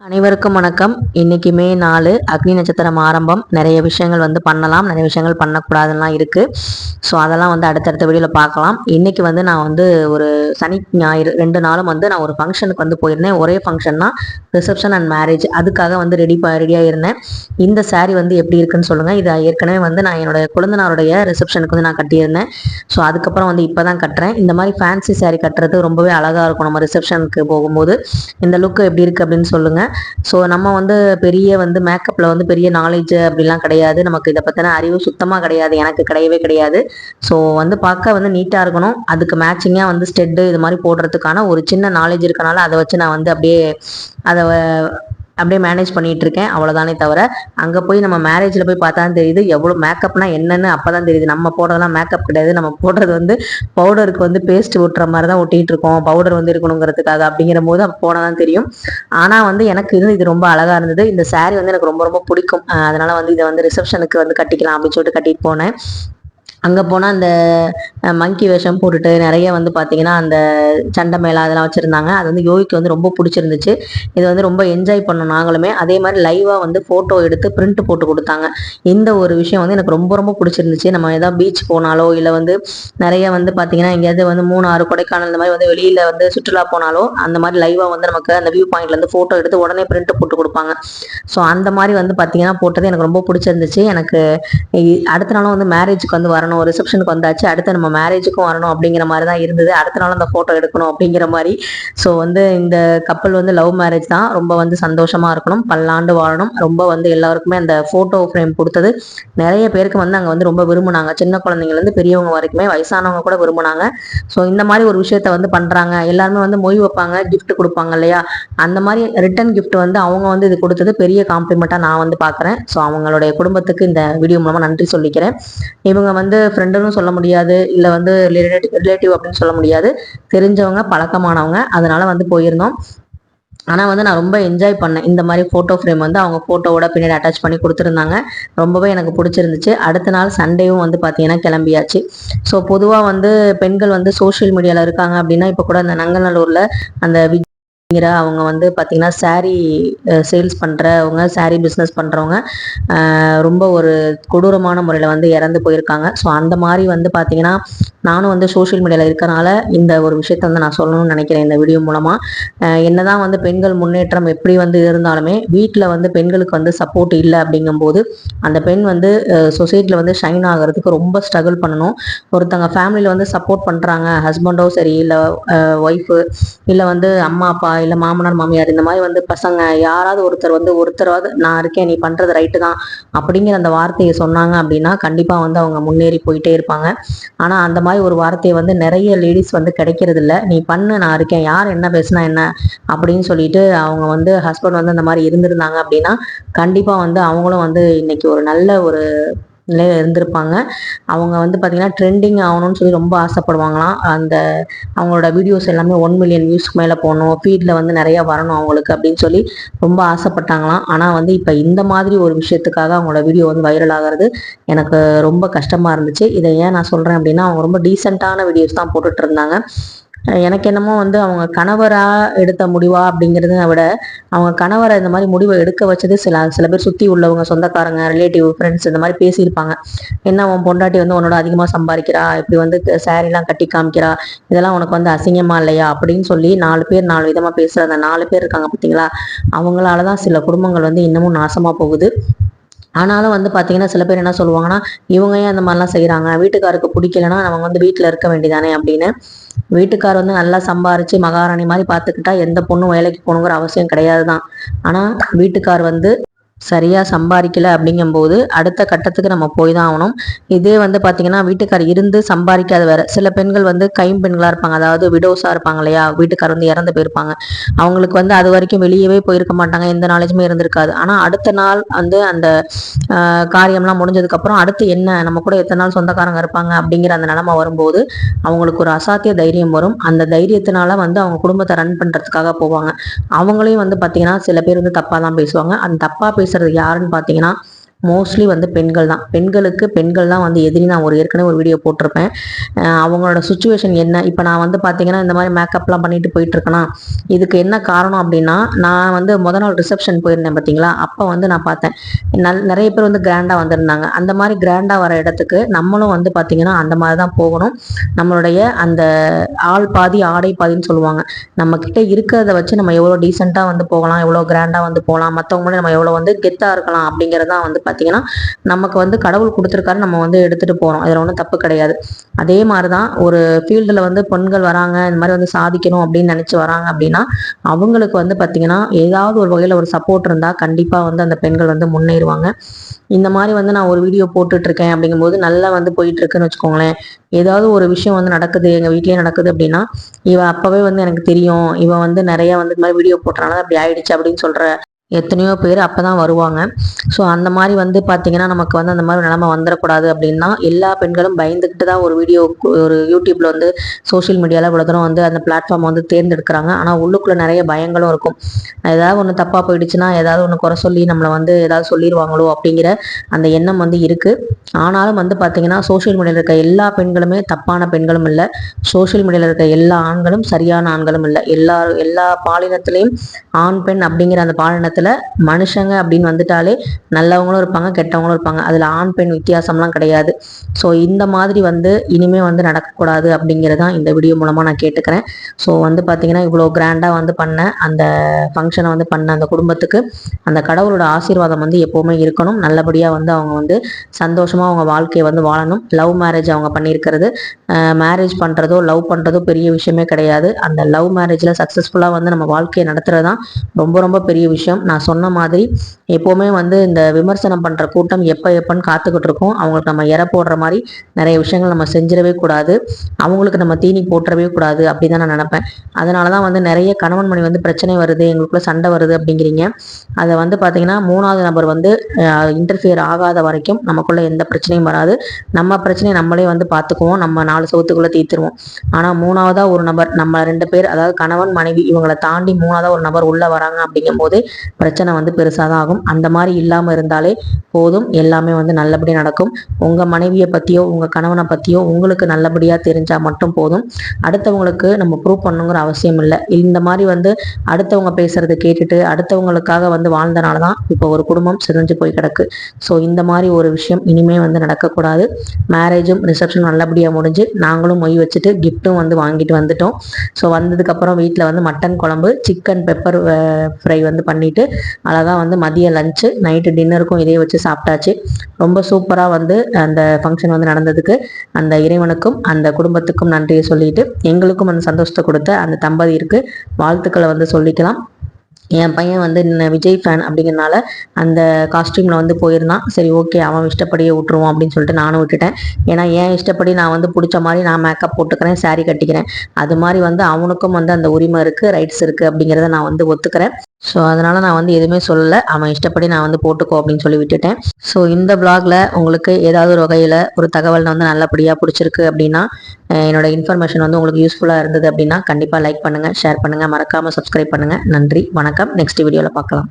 அனைவருக்கும் வணக்கம். இன்னைக்கு மே 4 அக்னி நட்சத்திரம் ஆரம்பம். நிறைய விஷயங்கள் பண்ணலாம், நிறைய விஷயங்கள் பண்ணக்கூடாதுலாம் இருக்கு. ஸோ அதெல்லாம் அடுத்தடுத்த வீடியோவில் பார்க்கலாம். இன்னைக்கு நான் ஒரு சனி ஞாயிறு 2 நாளும் நான் ஒரு ஃபங்க்ஷனுக்கு போயிருந்தேன். ஒரே ஃபங்க்ஷன் தான், ரிசப்ஷன் அண்ட் மேரேஜ். அதுக்காக ரெடியாக இருந்தேன். இந்த சாரீ எப்படி இருக்குன்னு சொல்லுங்க. இது ஏற்கனவே நான் என்னோட குழந்தனாருடைய ரிசப்ஷனுக்கு நான் கட்டியிருந்தேன். ஸோ அதுக்கப்புறம் இப்போ தான் கட்டுறேன். இந்த மாதிரி ஃபேன்சி சாரீ கட்டுறது ரொம்பவே அழகாக இருக்கும். நம்ம ரிசப்ஷனுக்கு போகும்போது இந்த லுக்கு எப்படி இருக்குது அப்படின்னு சொல்லுங்கள். ஸோ நம்ம பெரிய மேக்கப்பில் பெரிய நாலேஜ் அப்படிலாம் கிடையாது. நமக்கு இதை பற்றின அறிவு சுத்தமாக கிடையாது. எனக்கு கிடையவே கிடையாது. ஸோ பார்க்க நீட்டாக இருக்கணும். அதுக்கு மேட்சிங்காக ஸ்டெட்டு இது மாதிரி போடுறதுக்கான ஒரு சின்ன நாலேஜ் இருக்கனால அதை வச்சு நான் அப்படியே அதை அப்படியே மேனேஜ் பண்ணிட்டு இருக்கேன். அவ்வளோதானே தவிர அங்கே போய் நம்ம மேரேஜில் போய் பார்த்தா தான் தெரியுது எவ்வளோ மேக்கப்னா என்னன்னு. அப்போ தான் தெரியுது நம்ம போடுறதெல்லாம் மேக்கப் கிடையாது. நம்ம போடுறது பவுடருக்கு பேஸ்ட் ஒட்டுற மாதிரி தான் ஒட்டிகிட்டு இருக்கோம். பவுடர் இருக்கணுங்கிறதுக்காக அப்படிங்கிற போது போனால் தான் தெரியும். ஆனால் எனக்கு இது ரொம்ப அழகாக இருந்தது. இந்த சாரீ எனக்கு ரொம்ப ரொம்ப பிடிக்கும். அதனால இதை ரிசப்ஷனுக்கு கட்டிக்கலாம் அப்படின்னு சொல்லிட்டு கட்டிட்டு போனேன். அங்கே போனால் அந்த மங்கி வேஷம் போட்டுட்டு நிறைய பார்த்தீங்கன்னா அந்த சண்டை மேளம் அதெல்லாம் வச்சுருந்தாங்க. அது யோகிக்கு ரொம்ப பிடிச்சிருந்துச்சு. இது ரொம்ப என்ஜாய் பண்ணோம் நாங்களுமே. அதே மாதிரி லைவாக ஃபோட்டோ எடுத்து பிரிண்ட் போட்டு கொடுத்தாங்க. இந்த ஒரு விஷயம் எனக்கு ரொம்ப ரொம்ப பிடிச்சிருந்துச்சு. நம்ம ஏதாவது பீச் போனாலோ இல்லை நிறைய பார்த்தீங்கன்னா எங்கேயாவது மூணாறு, கொடைக்கானல் இந்த மாதிரி வெளியில் சுற்றுலா போனாலோ அந்த மாதிரி லைவாக நமக்கு அந்த வியூ பாயிண்ட்லேருந்து ஃபோட்டோ எடுத்து உடனே பிரிண்ட் போட்டு கொடுப்பாங்க. ஸோ அந்த மாதிரி பார்த்தீங்கன்னா போட்டது எனக்கு ரொம்ப பிடிச்சிருந்துச்சு. எனக்கு அடுத்த நாளும் மேரேஜுக்கு வரணும், ரிசப்ஷனுக்கு வந்தாச்சு, அடுத்து நம்ம மேரேஜுக்கும் வரணும் அப்படிங்கிற மாதிரி தான் இருந்தது. அடுத்த நாள் அந்த ஃபோட்டோ எடுக்கணும் அப்படிங்கிற மாதிரி. ஸோ இந்த கப்பல் லவ் மேரேஜ் தான். ரொம்ப சந்தோஷமா இருக்கணும், பல்லாண்டு வாழணும். ரொம்ப எல்லாருக்குமே அந்த ஃபோட்டோ ஃப்ரேம் கொடுத்தது நிறைய பேருக்கு அங்கே ரொம்ப விரும்புனாங்க. சின்ன குழந்தைங்கலேருந்து பெரியவங்க வரைக்குமே, வயசானவங்க கூட விரும்புனாங்க. ஸோ இந்த மாதிரி ஒரு விஷயத்த பண்ணுறாங்க. எல்லாருமே மொய் வைப்பாங்க, கிஃப்ட் கொடுப்பாங்க இல்லையா. அந்த மாதிரி ரிட்டன் கிஃப்ட் அவங்க இது கொடுத்தது பெரிய காம்ப்ளிமெண்ட்டாக நான் பார்க்குறேன். ஸோ அவங்களுடைய குடும்பத்துக்கு இந்த வீடியோ மூலமாக நன்றி சொல்லிக்கிறேன். இவங்க ஃப்ரெண்டுன்னு சொல்ல முடியாது, இல்லை ரிலேட்டிவ் அப்படின்னு சொல்ல முடியாது, தெரிஞ்சவங்க, பழக்கமானவங்க. அதனால போயிருந்தோம். ஆனால் நான் ரொம்ப என்ஜாய் பண்ணேன். இந்த மாதிரி ஃபோட்டோ ஃப்ரேம் அவங்க ஃபோட்டோவோட பின்னாடி அட்டாச் பண்ணி கொடுத்துருந்தாங்க. ரொம்பவே எனக்கு பிடிச்சிருந்துச்சு. அடுத்த நாள் சண்டேவும் பார்த்தீங்கன்னா கிளம்பியாச்சு. ஸோ பொதுவாக பெண்கள் சோஷியல் மீடியாவில் இருக்காங்க அப்படின்னா, இப்போ கூட அந்த நங்கநல்லூரில் அந்த அவங்க பார்த்தீங்கன்னா சாரீ சேல்ஸ் பண்ணுறவங்க, சாரீ பிஸ்னஸ் பண்ணுறவங்க ரொம்ப ஒரு கொடூரமான முறையில் இறந்து போயிருக்காங்க. ஸோ அந்த மாதிரி பார்த்தீங்கன்னா நானும் சோஷியல் மீடியாவில் இருக்கனால இந்த ஒரு விஷயத்த நான் சொல்லணும்னு நினைக்கிறேன் இந்த வீடியோ மூலமாக. என்னதான் பெண்கள் முன்னேற்றம் எப்படி இருந்தாலுமே வீட்டில் பெண்களுக்கு சப்போர்ட் இல்லை அப்படிங்கும்போது அந்த பெண் சொசைட்டியில் ஷைன் ஆகிறதுக்கு ரொம்ப ஸ்ட்ரகிள் பண்ணணும். ஒருத்தங்க ஃபேமிலியில் சப்போர்ட் பண்ணுறாங்க, ஹஸ்பண்டோ சரி, இல்லை ஒய்ஃபு, இல்லை அம்மா அப்பா, இல்லை மாமனார் மாமியார், இந்த மாதிரி பசங்க யாராவது ஒருத்தராவது நான் இருக்கேன், நீ பண்ணுறது ரைட்டு தான் அப்படிங்கிற அந்த வார்த்தையை சொன்னாங்க அப்படின்னா கண்டிப்பாக அவங்க முன்னேறி போயிட்டே இருப்பாங்க. ஆனால் அந்த மாதிரி ஒரு வார்த்தையை நிறைய லேடிஸ் கிடைக்கிறது இல்லை. நீ பண்ணு, நான் இருக்கேன், யார் என்ன பேசுனா என்ன அப்படின்னு சொல்லிட்டு அவங்க ஹஸ்பண்ட் அந்த மாதிரி இருந்திருந்தாங்க அப்படின்னா கண்டிப்பாக அவங்களும் இன்னைக்கு ஒரு நல்ல ஒரு நிலையில இருந்திருப்பாங்க. அவங்க பார்த்தீங்கன்னா ட்ரெண்டிங் ஆகணும்னு சொல்லி ரொம்ப ஆசைப்படுவாங்களாம். அந்த அவங்களோட வீடியோஸ் எல்லாமே 1 மில்லியன் வியூஸ்க்கு மேலே போகணும், ஃபீல்டில் நிறையா வரணும் அவங்களுக்கு அப்படின்னு சொல்லி ரொம்ப ஆசைப்பட்டாங்களாம். ஆனால் இப்போ இந்த மாதிரி ஒரு விஷயத்துக்காக அவங்களோட வீடியோ வைரல் ஆகிறது எனக்கு ரொம்ப கஷ்டமாக இருந்துச்சு. இதை ஏன் நான் சொல்கிறேன் அப்படின்னா, அவங்க ரொம்ப டீசெண்டான வீடியோஸ் தான் போட்டுட்டு இருந்தாங்க. எனக்கு என்னமோ அவங்க கணவராக எடுத்த முடிவா அப்படிங்கிறத விட அவங்க கணவரை இந்த மாதிரி முடிவை எடுக்க வச்சது சில பேர் சுற்றி உள்ளவங்க, சொந்தக்காரங்க, ரிலேட்டிவ், ஃப்ரெண்ட்ஸ் இந்த மாதிரி பேசியிருப்பாங்க. என்ன உன் பொண்டாட்டி உன்னோட அதிகமாக சம்பாதிக்கிறா, இப்படி சாரீலாம் கட்டி காமிக்கிறா, இதெல்லாம் உனக்கு அசிங்கமா இல்லையா அப்படின்னு சொல்லி 4 பேர் 4 விதமாக பேசுகிற அந்த 4 பேர் இருக்காங்க பார்த்தீங்களா. அவங்களால தான் சில குடும்பங்கள் இன்னமும் நாசமாக போகுது. ஆனாலும் பார்த்தீங்கன்னா சில பேர் என்ன சொல்லுவாங்கன்னா, இவங்க ஏன் அந்த மாதிரிலாம் செய்கிறாங்க, வீட்டுக்காருக்கு பிடிக்கலன்னா அவங்க வீட்டில் இருக்க வேண்டியதானே அப்படின்னு. வீட்டுக்கார் நல்லா சம்பாரிச்சு மகாராணி மாதிரி பார்த்துக்கிட்டா எந்த பொண்ணும் வேலைக்கு போகணுங்கிற அவசியம் கிடையாது தான். ஆனால் வீட்டுக்கார் சரியா சம்பாதிக்கல அப்படிங்கும்போது அடுத்த கட்டத்துக்கு நம்ம போய் தான் ஆகணும். இதே பார்த்தீங்கன்னா வீட்டுக்கார் இருந்து சம்பாதிக்காத வேற சில பெண்கள் கைம்பெண்களா இருப்பாங்க, அதாவது விடோஸா இருப்பாங்க இல்லையா, வீட்டுக்கார் இறந்து போயிருப்பாங்க. அவங்களுக்கு அது வரைக்கும் வெளியவே போயிருக்க மாட்டாங்க, எந்த நாலேஜுமே இருந்திருக்காது. ஆனால் அடுத்த நாள் அந்த காரியம்லாம் முடிஞ்சதுக்கு அப்புறம் அடுத்து என்ன, நம்ம கூட எத்தனை நாள் சொந்தக்காரங்க இருப்பாங்க அப்படிங்கிற அந்த நிலைமை வரும்போது அவங்களுக்கு ஒரு அசாத்திய தைரியம் வரும். அந்த தைரியத்தினால அவங்க குடும்பத்தை ரன் பண்றதுக்காக போவாங்க. அவங்களையும் பார்த்தீங்கன்னா சில பேர் தப்பா தான் பேசுவாங்க. அந்த தப்பா பேசுறது யாருன்னு பார்த்தீங்கன்னா மோஸ்ட்லி வந்து பெண்கள் தான். பெண்கள் தான் வந்து எதிரி. நான் ஏற்கனவே ஒரு வீடியோ போட்டிருப்பேன். அவங்களோட சுச்சுவேஷன் என்ன, இப்போ நான் வந்து பார்த்தீங்கன்னா இந்த மாதிரி மேக்கப்லாம் பண்ணிட்டு போயிட்டுருக்கேனா, இதுக்கு என்ன காரணம் அப்படின்னா, நான் வந்து நாள் ரிசப்ஷன் போயிருந்தேன் பார்த்தீங்களா, அப்போ வந்து நான் பார்த்தேன் நிறைய பேர் வந்து கிராண்டாக வந்திருந்தாங்க. அந்த மாதிரி கிராண்டாக வர இடத்துக்கு நம்மளும் வந்து பார்த்தீங்கன்னா அந்த மாதிரி தான் போகணும். நம்மளுடைய அந்த ஆள் பாதி ஆடை பாதின்னு சொல்லுவாங்க. நம்ம கிட்ட இருக்கிறத வச்சு நம்ம எவ்வளோ டீசெண்டாக வந்து போகலாம், எவ்வளோ கிராண்டாக வந்து போகலாம், மற்றவங்க நம்ம எவ்வளோ வந்து கெத்தாக இருக்கலாம் அப்படிங்கிறதான் வந்து பார்த்தீங்கன்னா நமக்கு வந்து கடவுள் கொடுத்துருக்காரு. நம்ம வந்து எடுத்துகிட்டு போகிறோம், அதில் ஒன்றும் தப்பு கிடையாது. அதே மாதிரி தான் ஒரு ஃபீல்டில் வந்து பெண்கள் வராங்க, இந்த மாதிரி வந்து சாதிக்கணும் அப்படின்னு நினச்சி வராங்க அப்படின்னா அவங்களுக்கு வந்து பார்த்திங்கன்னா ஏதாவது ஒரு வகையில் ஒரு சப்போர்ட் இருந்தால் கண்டிப்பாக வந்து அந்த பெண்கள் வந்து முன்னேறுவாங்க. இந்த மாதிரி வந்து நான் ஒரு வீடியோ போட்டுட்ருக்கேன் அப்படிங்கும்போது நல்லா வந்து போயிட்டுருக்குன்னு வச்சுக்கோங்களேன். ஏதாவது ஒரு விஷயம் வந்து நடக்குது, எங்கள் வீட்லேயே நடக்குது அப்படின்னா, இவன் அப்போவே வந்து எனக்கு தெரியும், இவன் வந்து நிறையா வந்து இந்த மாதிரி வீடியோ போட்டனால அப்படி ஆயிடுச்சு அப்படின்னு சொல்கிற எத்தனையோ பேர் அப்போ தான் வருவாங்க. ஸோ அந்த மாதிரி வந்து பார்த்திங்கன்னா நமக்கு வந்து அந்த மாதிரி நிலமை வந்துடக்கூடாது அப்படின்னா எல்லா பெண்களும் பயந்துக்கிட்டு தான் ஒரு யூடியூப்பில் வந்து சோஷியல் மீடியாவில் இவ்வளோ தூரம் வந்து அந்த பிளாட்ஃபார்ம் வந்து தேர்ந்தெடுக்கிறாங்க. ஆனால் உள்ளுக்குள்ளே நிறைய பயங்களும் இருக்கும். ஏதாவது ஒன்று தப்பாக போயிடுச்சுன்னா ஏதாவது ஒன்று குறை சொல்லி நம்மளை வந்து ஏதாவது சொல்லிடுவாங்களோ அப்படிங்கிற அந்த எண்ணம் வந்து இருக்குது. ஆனாலும் வந்து பார்த்திங்கன்னா சோஷியல் மீடியாவில் இருக்க எல்லா பெண்களுமே தப்பான பெண்களும் இல்லை, சோஷியல் மீடியாவில் இருக்க எல்லா ஆண்களும் சரியான ஆண்களும் இல்லை. எல்லா பாலினத்திலையும் ஆண் பெண் அப்படிங்கிற அந்த பாலினத்தில் மனுஷங்க அப்படின்னு வந்துட்டாலே நல்லவங்களும் இருப்பாங்க, கெட்டவங்களும் இருப்பாங்க. அதில் ஆண் பெண் வித்தியாசம்லாம் கிடையாது. ஸோ இந்த மாதிரி வந்து இனிமே வந்து நடக்கக்கூடாது அப்படிங்கிறதான் இந்த வீடியோ மூலமாக நான் கேட்டுக்கிறேன். ஸோ வந்து பார்த்தீங்கன்னா இவ்வளோ கிராண்டாக வந்து பண்ண அந்த ஃபங்க்ஷனை வந்து பண்ண அந்த குடும்பத்துக்கு அந்த கடவுளோட ஆசீர்வாதம் வந்து எப்போவுமே இருக்கணும். நல்லபடியாக வந்து அவங்க வந்து சந்தோஷமாக அவங்க வாழ்க்கையை வந்து வாழணும். லவ் மேரேஜ் அவங்க பண்ணியிருக்கிறது, மேரேஜ் பண்ணுறதோ லவ் பண்ணுறதோ பெரிய விஷயமே கிடையாது. அந்த லவ் மேரேஜில் சக்ஸஸ்ஃபுல்லாக வந்து நம்ம வாழ்க்கையை நடத்துறது தான் ரொம்ப ரொம்ப பெரிய விஷயம். நான் சொன்ன மாதிரி எப்போவுமே வந்து இந்த விமர்சனம் பண்ணுற கூட்டம் எப்போன்னு காத்துக்கிட்டு இருக்கோம். அவங்களுக்கு நம்ம இற போடுற மாதிரி நிறைய விஷயங்கள் நம்ம செஞ்சிடவே கூடாது, அவங்களுக்கு நம்ம தீனி போட்டுறவே கூடாது அப்படி தான் நான் நினப்பேன். அதனால தான் வந்து நிறைய கணவன் மணி வந்து பிரச்சனை வருது, எங்களுக்குள்ள சண்டை வருது அப்படிங்கிறீங்க. அதை வந்து பார்த்தீங்கன்னா 3வது நபர் வந்து இன்டர்ஃபியர் ஆகாத வரைக்கும் நமக்குள்ள எந்த பிரச்சனையும் வராது. நம்ம பிரச்சனையை நம்மளே வந்து பார்த்துக்குவோம், நம்ம 4 சவுத்துக்குள்ளே தீர்த்துருவோம். ஆனால் 3வதாக ஒரு நபர், நம்ம 2 பேர் அதாவது கணவன் மனைவி இவங்களை தாண்டி 3வதாக ஒரு நபர் உள்ளே வராங்க அப்படிங்கும் போதே பிரச்சனை வந்து பெருசாக தான் ஆகும். அந்த மாதிரி இல்லாமல் இருந்தாலே போதும், எல்லாமே வந்து நல்லபடியாக நடக்கும். உங்கள் மனைவியை பற்றியோ உங்கள் கணவனை பற்றியோ உங்களுக்கு நல்லபடியாக தெரிஞ்சால் மட்டும் போதும். அடுத்தவங்களுக்கு நம்ம ப்ரூவ் பண்ணுங்கிற அவசியம் இல்லை. இந்த மாதிரி வந்து அடுத்தவங்க பேசுறதை கேட்டுட்டு அடுத்தவங்களுக்காக வந்து வாழ்ந்தனால தான் இப்போ ஒரு குடும்பம் சிதைஞ்சு போய் கிடக்கு. ஸோ இந்த மாதிரி ஒரு விஷயம் இனிமேல் வந்து நடக்கக்கூடாது. மேரேஜும் ரிசப்ஷனும் நல்லபடியாக முடிஞ்சு நாங்களும் மொய் வச்சுட்டு கிஃப்ட்டும் வந்து வாங்கிட்டு வந்துட்டோம். ஸோ வந்ததுக்கப்புறம் வீட்டில் வந்து மட்டன் குழம்பு, சிக்கன் பெப்பர் ஃப்ரை வந்து பண்ணிவிட்டு அழகாக வந்து மதிய லஞ்சு நைட்டு டின்னருக்கும் இதே வச்சு சாப்பிட்டாச்சு. ரொம்ப சூப்பராக வந்து அந்த ஃபங்க்ஷன் வந்து நடந்ததுக்கு அந்த இறைவனுக்கும் அந்த குடும்பத்துக்கும் நன்றியை சொல்லிட்டு எங்களுக்கும் அந்த சந்தோஷத்தை கொடுத்த அந்த தம்பதியிற்கு வாழ்த்துக்களை வந்து சொல்லிக்கலாம். என் பையன் வந்து விஜய் ஃபேன் அப்படிங்கிறனால அந்த காஸ்டியூமில் வந்து போயிருந்தான். சரி ஓகே, அவன் இஷ்டப்படியே விட்டுருவோம் அப்படின்னு சொல்லிட்டு நானும் விட்டுட்டேன். ஏன்னா என் இஷ்டப்படி நான் வந்து பிடிச்ச மாதிரி நான் மேக்கப் போட்டுக்கிறேன், சாரீ கட்டிக்கிறேன். அது மாதிரி வந்து அவனுக்கும் வந்து அந்த உரிமை இருக்குது, ரைட்ஸ் இருக்குது அப்படிங்கிறத நான் வந்து ஒத்துக்கிறேன். ஸோ அதனால் நான் வந்து எதுவுமே சொல்லலை, அவன் இஷ்டப்படி நான் வந்து போட்டுக்கோ அப்படின்னு சொல்லி விட்டுட்டேன். ஸோ இந்த பிளாகில் உங்களுக்கு ஏதாவது ஒரு வகையில் ஒரு தகவல் வந்து நல்லபடியாக பிடிச்சிருக்கு அப்படின்னா, என்னோட இன்ஃபர்மேஷன் வந்து உங்களுக்கு யூஸ்ஃபுல்லாக இருந்தது அப்படின்னா கண்டிப்பாக லைக் பண்ணுங்கள், ஷேர் பண்ணுங்கள், மறக்காமல் சப்ஸ்கிரைப் பண்ணுங்கள். நன்றி, வணக்கம். நெக்ஸ்ட் வீடியோவில் பார்க்கலாம்.